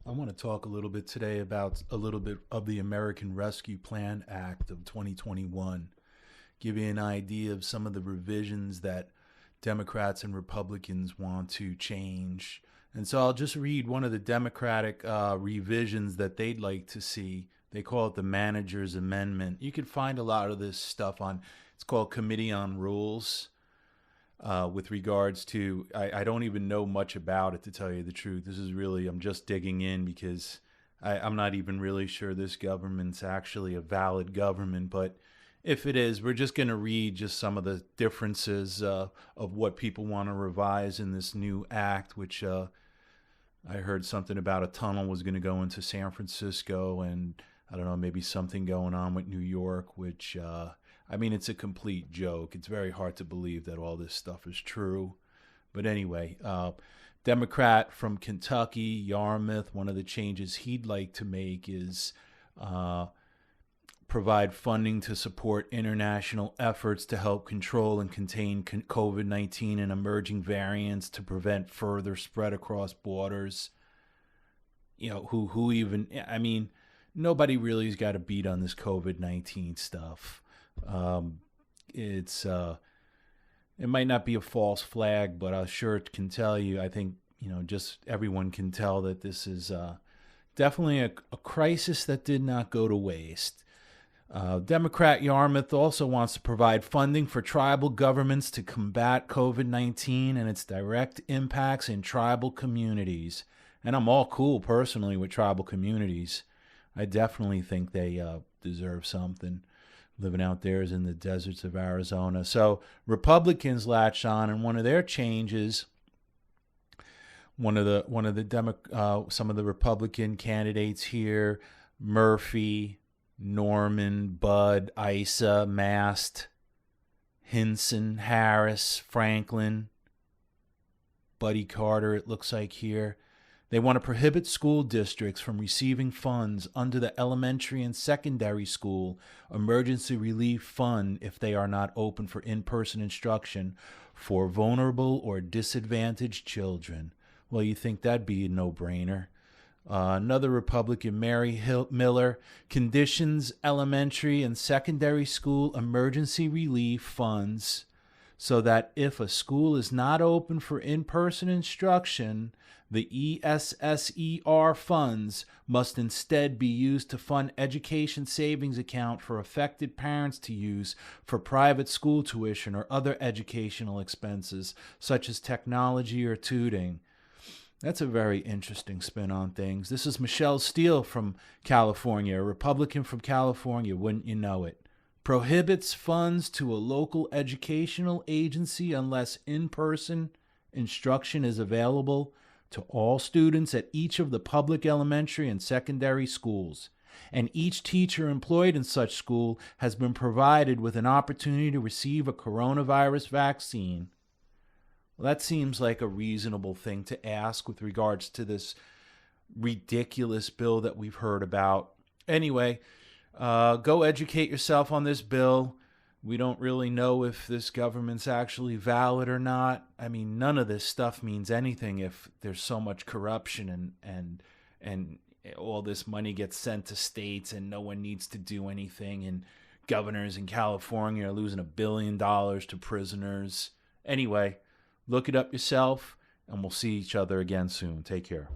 I want to talk a little bit today about a little bit of the American Rescue Plan Act of 2021. Give you an idea of some of the revisions that Democrats and Republicans want to change. And so I'll just read one of the Democratic revisions that they'd like to see. They call it the Manager's Amendment. You can find a lot of this stuff on, it's called Committee on Rules. With regards to, I don't even know much about it, to tell you the truth. This is really, I'm just digging in because I'm not even really sure this government's actually a valid government. But if it is, we're just going to read just some of the differences of what people want to revise in this new act, which I heard something about a tunnel was going to go into San Francisco, and I don't know, maybe something going on with New York, which I mean, it's a complete joke. It's very hard to believe that all this stuff is true. But anyway, Democrat from Kentucky, Yarmouth, one of the changes he'd like to make is provide funding to support international efforts to help control and contain COVID-19 and emerging variants to prevent further spread across borders. You know, who even, I mean, nobody really's got a beat on this COVID-19 stuff. It's it might not be a false flag, but I sure can tell you, I think, just everyone can tell that this is definitely a crisis that did not go to waste. Democrat Yarmouth also wants to provide funding for tribal governments to combat COVID-19 and its direct impacts in tribal communities. And I'm all cool personally with tribal communities. I definitely think they deserve something. Living out there is in the deserts of Arizona. So Republicans latched on, and one of their changes, some of the Republican candidates here, Murphy, Norman, Budd, Issa, Mast, Hinson, Harris, Franklin, Buddy Carter, it looks like here. They want to prohibit school districts from receiving funds under the Elementary and Secondary School Emergency Relief Fund if they are not open for in-person instruction for vulnerable or disadvantaged children. Well, you think that'd be a no-brainer. Another Republican, Mary Miller, conditions elementary and secondary school emergency relief funds so that if a school is not open for in-person instruction, the ESSER funds must instead be used to fund education savings account for affected parents to use for private school tuition or other educational expenses, such as technology or tutoring. That's a very interesting spin on things. This is Michelle Steele from California, a Republican from California, wouldn't you know it? Prohibits funds to a local educational agency unless in-person instruction is available to all students at each of the public elementary and secondary schools. And each teacher employed in such school has been provided with an opportunity to receive a coronavirus vaccine. Well, that seems like a reasonable thing to ask with regards to this ridiculous bill that we've heard about. Anyway, go educate yourself on this bill. We don't really know if this government's actually valid or not. I mean, none of this stuff means anything if there's so much corruption and all this money gets sent to states and no one needs to do anything. And governors in California are losing $1 billion to prisoners. Anyway, look it up yourself, and we'll see each other again soon. Take care.